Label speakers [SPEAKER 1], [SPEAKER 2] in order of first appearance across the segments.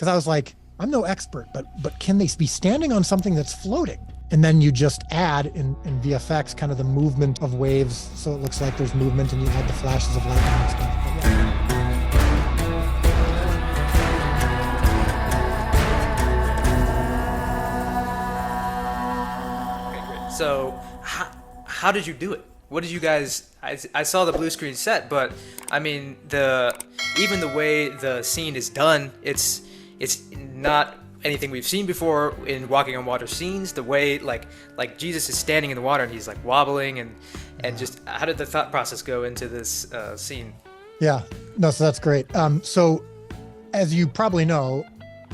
[SPEAKER 1] because I was like, I'm no expert, but can they be standing on something that's floating? And then you just add in VFX kind of the movement of waves, so it looks like there's movement, and you add the flashes of lightning and stuff. But
[SPEAKER 2] yeah. Okay, great. So how did you do it? What did you guys? I saw the blue screen set, but I mean even the way the scene is done, it's not anything we've seen before in walking on water scenes. The way like Jesus is standing in the water and he's like wobbling and just how did the thought process go into this scene?
[SPEAKER 1] Yeah, no, so that's great. So as you probably know,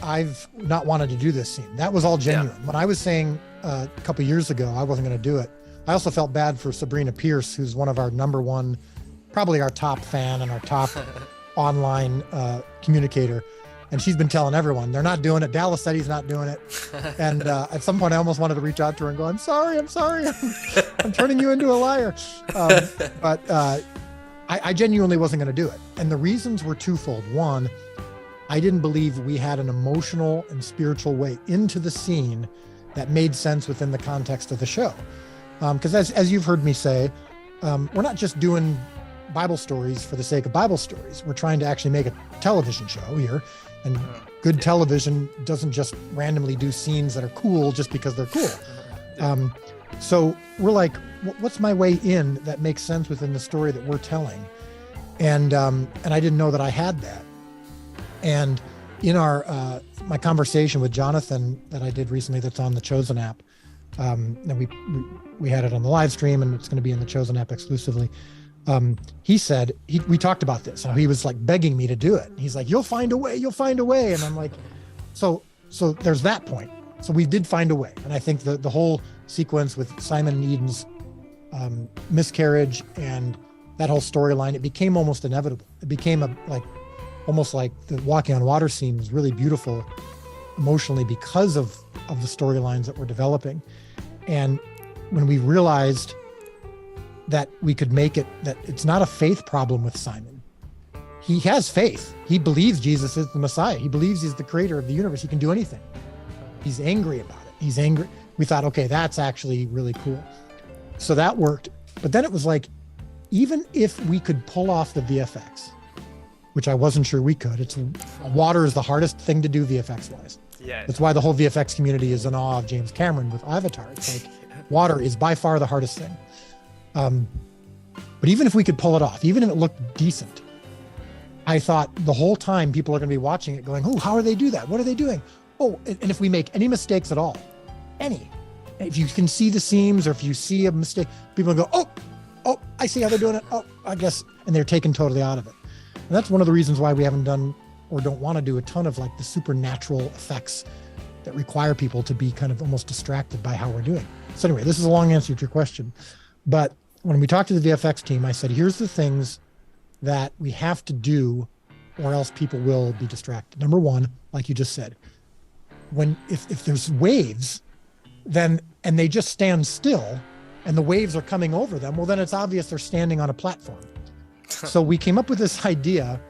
[SPEAKER 1] I've not wanted to do this scene. That was all genuine. Yeah. When I was saying a couple years ago I wasn't going to do it, I also felt bad for Sabrina Pierce, who's one of our number one, probably our top fan and our top online communicator. And she's been telling everyone they're not doing it. Dallas said he's not doing it. And at some point I almost wanted to reach out to her and go, I'm sorry. I'm turning you into a liar. But I genuinely wasn't going to do it. And the reasons were twofold. One, I didn't believe we had an emotional and spiritual way into the scene that made sense within the context of the show. Because as you've heard me say, we're not just doing Bible stories for the sake of Bible stories. We're trying to actually make a television show here. And good television doesn't just randomly do scenes that are cool just because they're cool. So we're like, what's my way in that makes sense within the story that we're telling? And I didn't know that I had that. And in our my conversation with Jonathan that I did recently, that's on the Chosen app, and we had it on the live stream, and it's going to be in the Chosen app exclusively. He said, we talked about this, how he was like begging me to do it. He's like, you'll find a way. And I'm like, so there's that point. So we did find a way. And I think the whole sequence with Simon and Eden's miscarriage and that whole storyline, it became almost inevitable. It became almost like the walking on water scene was really beautiful emotionally because of the storylines that we're developing. And when we realized that we could make it, that it's not a faith problem with Simon. He has faith. He believes Jesus is the Messiah. He believes he's the creator of the universe. He can do anything. He's angry about it. He's angry. We thought, okay, that's actually really cool. So that worked. But then it was like, even if we could pull off the VFX, which I wasn't sure we could, water is the hardest thing to do VFX wise.
[SPEAKER 2] Yeah.
[SPEAKER 1] That's why the whole VFX community is in awe of James Cameron with Avatar. It's like water is by far the hardest thing. But even if we could pull it off, even if it looked decent, I thought the whole time people are going to be watching it going, oh, how do they do that? What are they doing? Oh, and if we make any mistakes at all, if you can see the seams or if you see a mistake, people go, oh, I see how they're doing it. Oh, I guess. And they're taken totally out of it. And that's one of the reasons why we haven't done or don't want to do a ton of like the supernatural effects that require people to be kind of almost distracted by how we're doing. So anyway, this is a long answer to your question. But when we talked to the VFX team, I said, here's the things that we have to do or else people will be distracted. Number one, like you just said, if there's waves, then, and they just stand still and the waves are coming over them, well, then it's obvious they're standing on a platform. So we came up with this idea,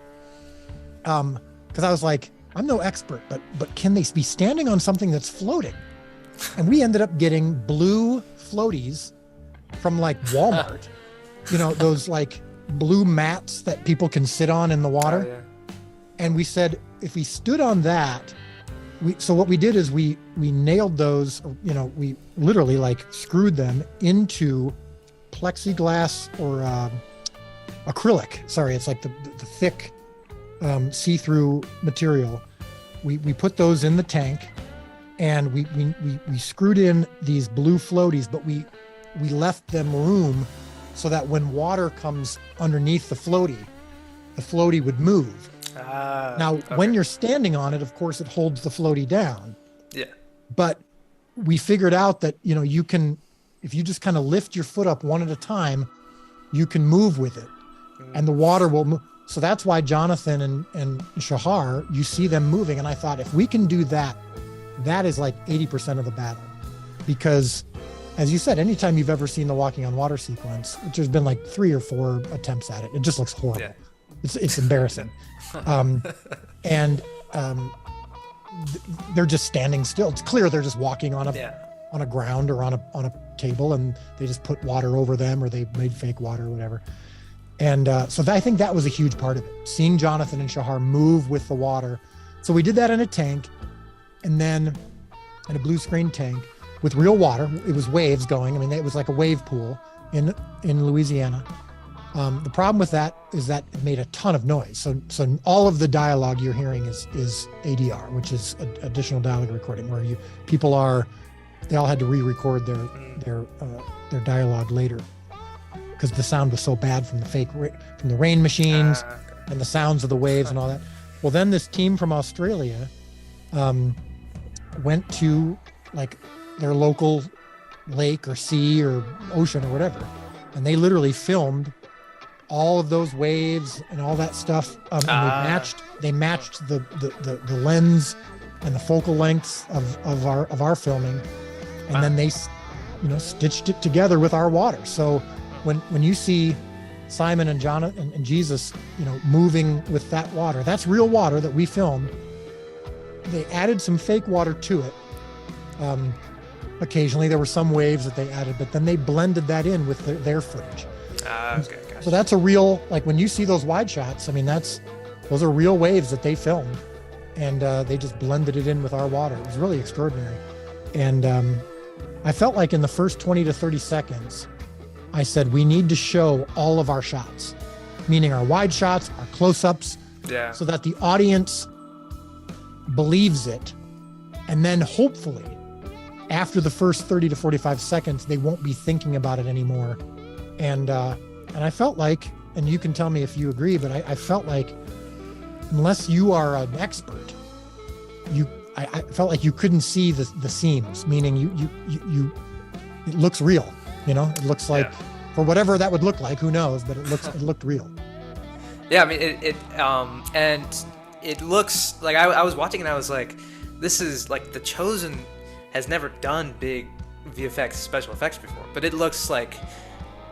[SPEAKER 1] because I was like, I'm no expert, but can they be standing on something that's floating? And we ended up getting blue floaties from like Walmart, those like blue mats that people can sit on in the water. Oh, yeah. And we said, if we stood on that, so what we did is we nailed those, we literally like screwed them into plexiglass or acrylic. Sorry, it's like the thick see-through material. We put those in the tank and we screwed in these blue floaties, but we left them room so that when water comes underneath the floaty would move. When you're standing on it, of course, it holds the floaty down.
[SPEAKER 2] Yeah.
[SPEAKER 1] But we figured out that, you can, if you just kind of lift your foot up one at a time, you can move with it and the water will move. So that's why Jonathan and Shahar, you see them moving. And I thought, if we can do that, that is like 80% of the battle. Because as you said, anytime you've ever seen the walking on water sequence, which there's been like 3 or 4 attempts at it, it just looks horrible. Yeah. It's embarrassing. they're just standing still. It's clear they're just walking on
[SPEAKER 2] Yeah.
[SPEAKER 1] a ground or on a table, and they just put water over them, or they made fake water or whatever. And so I think that was a huge part of it, seeing Jonathan and Shahar move with the water. So we did that in a tank, and then in a blue screen tank with real water. It was waves going. I mean, it was like a wave pool in Louisiana. The problem with that is that it made a ton of noise. So all of the dialogue you're hearing is ADR, which is additional dialogue recording, where they all had to re-record their dialogue later, because the sound was so bad from from the rain machines and the sounds of the waves and all that. Well, then this team from Australia went to like their local lake or sea or ocean or whatever, and they literally filmed all of those waves and all that stuff. And they matched the lens and the focal lengths of our filming, and then they stitched it together with our water. So when you see Simon and Jonathan and Jesus, moving with that water, that's real water that we filmed. They added some fake water to it. Occasionally there were some waves that they added, but then they blended that in with their footage.
[SPEAKER 2] Okay, gotcha.
[SPEAKER 1] So that's a real, like when you see those wide shots, I mean, those are real waves that they filmed, and they just blended it in with our water. It was really extraordinary. And I felt like in the first 20 to 30 seconds, I said, we need to show all of our shots, meaning our wide shots, our close-ups, so that the audience believes it. And then hopefully after the first 30 to 45 seconds, they won't be thinking about it anymore. And I felt like, and you can tell me if you agree, but I felt like unless you are an expert, I felt like you couldn't see the seams, meaning you it looks real, it looks like, for whatever that would look like, who knows, but it looked real.
[SPEAKER 2] Yeah, I mean, and it looks like, I was watching and I was like, this is like The Chosen has never done big VFX special effects before, but it looks like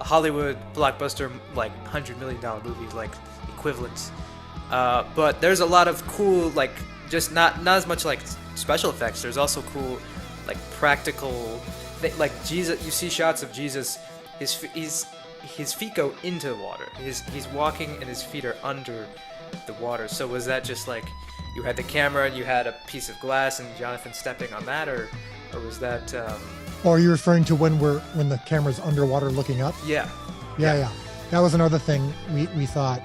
[SPEAKER 2] a Hollywood blockbuster, like $100 million movie, like equivalents. But there's a lot of cool, like, just not as much like special effects. There's also cool, like, practical, like Jesus. You see shots of Jesus. His feet go into the water. He's walking and his feet are under the water. So was that just like you had the camera and you had a piece of glass and Jonathan stepping on that, or was that?
[SPEAKER 1] Or are you referring to when the camera's underwater looking up?
[SPEAKER 2] Yeah.
[SPEAKER 1] That was another thing we thought.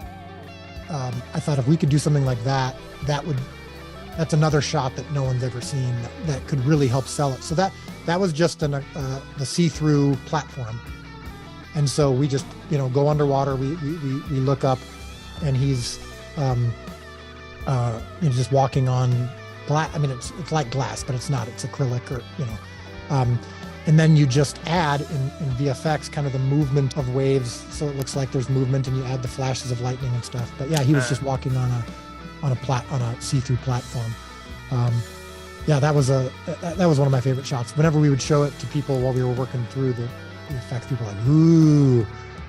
[SPEAKER 1] I thought if we could do something like that, that's another shot that no one's ever seen that could really help sell it. So that was just the see-through platform, and so we just go underwater. We look up, and he's just walking on glass. I mean, it's like glass, but it's not. It's acrylic, or and then you just add in VFX kind of the movement of waves, so it looks like there's movement, and you add the flashes of lightning and stuff. But yeah, he was just walking on a see-through platform. That was one of my favorite shots. Whenever we would show it to people while we were working through the effects, people were like, ooh.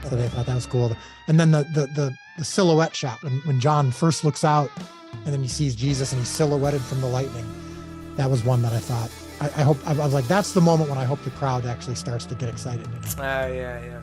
[SPEAKER 1] So they thought that was cool. And then the silhouette shot when John first looks out and then he sees Jesus and he's silhouetted from the lightning. That was one that I thought, I was like, that's the moment when I hope the crowd actually starts to get excited.
[SPEAKER 2] Yeah.